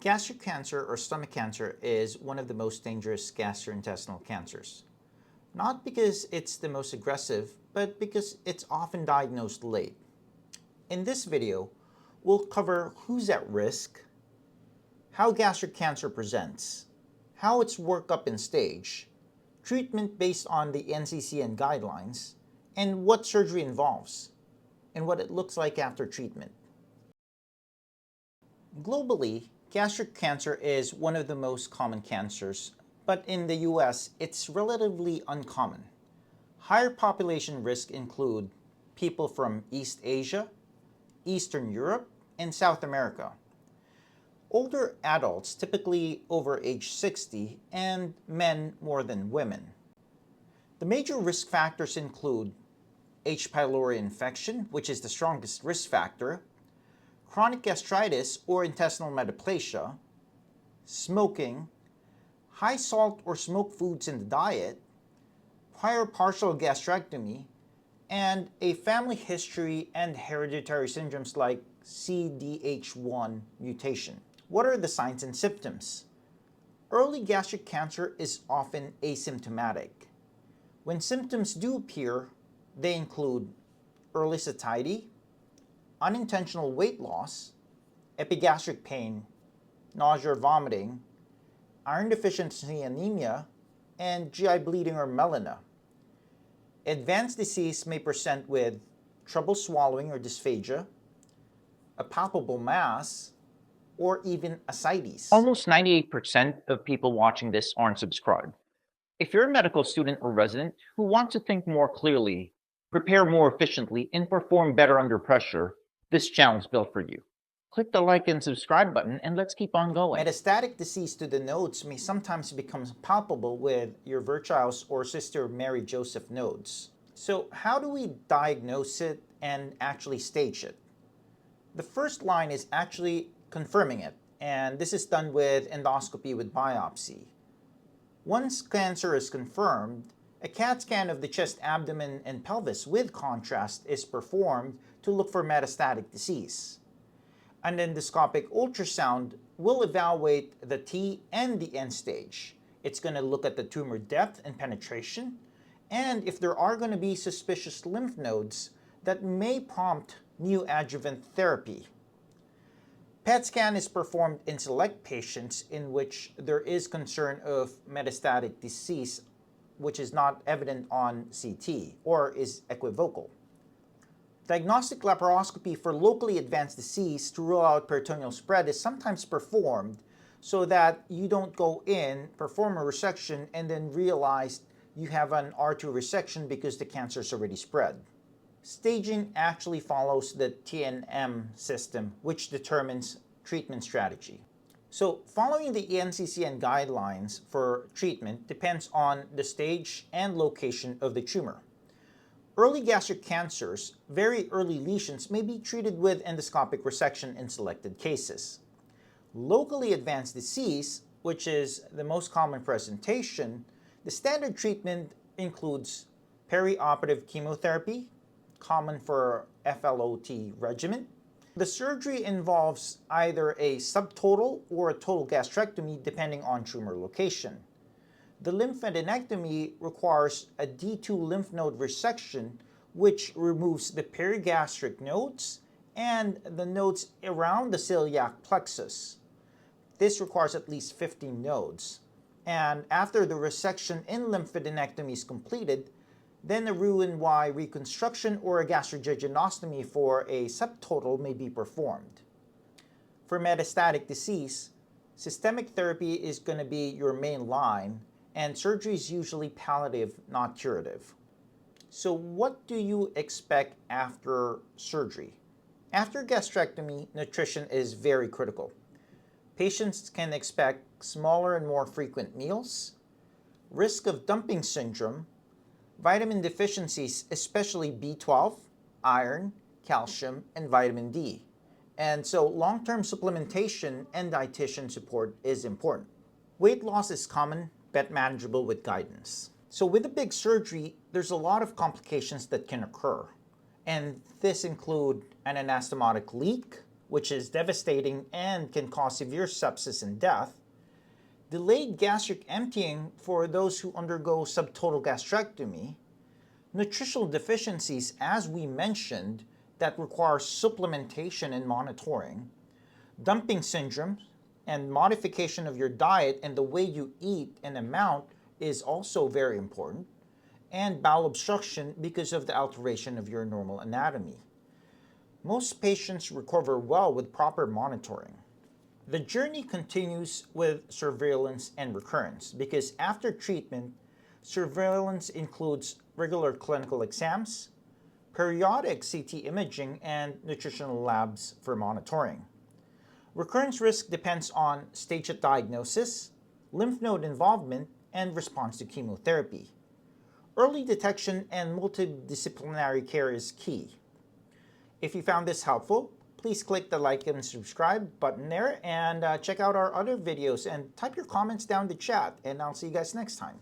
Gastric cancer or stomach cancer is one of the most dangerous gastrointestinal cancers. Not because it's the most aggressive, but because it's often diagnosed late. In this video, we'll cover who's at risk, how gastric cancer presents, how it's worked up in stage, treatment based on the NCCN guidelines, and what surgery involves, and what it looks like after treatment. Globally, gastric cancer is one of the most common cancers, but in the US, it's relatively uncommon. Higher population risk include people from East Asia, Eastern Europe, and South America. Older adults, typically over age 60, and men more than women. The major risk factors include H. pylori infection, which is the strongest risk factor, chronic gastritis or intestinal metaplasia, smoking, high salt or smoked foods in the diet, prior partial gastrectomy, and a family history and hereditary syndromes like CDH1 mutation. What are the signs and symptoms? Early gastric cancer is often asymptomatic. When symptoms do appear, they include early satiety, unintentional weight loss, epigastric pain, nausea or vomiting, iron deficiency anemia, and GI bleeding or melena. Advanced disease may present with trouble swallowing or dysphagia, a palpable mass, or even ascites. Almost 98% of people watching this aren't subscribed. If you're a medical student or resident who wants to think more clearly, prepare more efficiently, and perform better under pressure, this channel is built for you. Click the like and subscribe button and let's keep on going. Metastatic disease to the nodes may sometimes become palpable with your Virchow's or Sister Mary Joseph nodes. So how do we diagnose it and actually stage it? The first line is actually confirming it, and this is done with endoscopy with biopsy. Once cancer is confirmed, a CAT scan of the chest, abdomen, and pelvis with contrast is performed to look for metastatic disease. An endoscopic ultrasound will evaluate the T and the end stage. It's going to look at the tumor depth and penetration, and if there are going to be suspicious lymph nodes that may prompt neoadjuvant therapy. PET scan is performed in select patients in which there is concern of metastatic disease which is not evident on CT or is equivocal. Diagnostic laparoscopy for locally advanced disease to rule out peritoneal spread is sometimes performed so that you don't go in, perform a resection, and then realize you have an R2 resection because the cancer is already spread. Staging actually follows the TNM system, which determines treatment strategy. So following the NCCN guidelines for treatment depends on the stage and location of the tumor. Early gastric cancers, very early lesions, may be treated with endoscopic resection in selected cases. Locally advanced disease, which is the most common presentation, the standard treatment includes perioperative chemotherapy, common for FLOT regimen. The surgery involves either a subtotal or a total gastrectomy depending on tumor location. The lymphadenectomy requires a D2 lymph node resection, which removes the perigastric nodes and the nodes around the celiac plexus. This requires at least 15 nodes. And after the resection in lymphadenectomy is completed, then a Roux-en-Y reconstruction or a gastrojejunectomy for a subtotal may be performed. For metastatic disease, systemic therapy is going to be your main line, and surgery is usually palliative, not curative. So what do you expect after surgery? After gastrectomy, nutrition is very critical. Patients can expect smaller and more frequent meals, risk of dumping syndrome, vitamin deficiencies, especially B12, iron, calcium, and vitamin D. And so long-term supplementation and dietitian support is important. Weight loss is common but manageable with guidance. So with a big surgery, there's a lot of complications that can occur. And this include an anastomotic leak, which is devastating and can cause severe sepsis and death, delayed gastric emptying for those who undergo subtotal gastrectomy, nutritional deficiencies, as we mentioned, that require supplementation and monitoring, dumping syndrome, and modification of your diet and the way you eat and amount is also very important, and bowel obstruction because of the alteration of your normal anatomy. Most patients recover well with proper monitoring. The journey continues with surveillance and recurrence because after treatment, surveillance includes regular clinical exams, periodic CT imaging, and nutritional labs for monitoring. Recurrence risk depends on stage of diagnosis, lymph node involvement, and response to chemotherapy. Early detection and multidisciplinary care is key. If you found this helpful, please click the like and subscribe button there and check out our other videos and type your comments down in the chat, and I'll see you guys next time.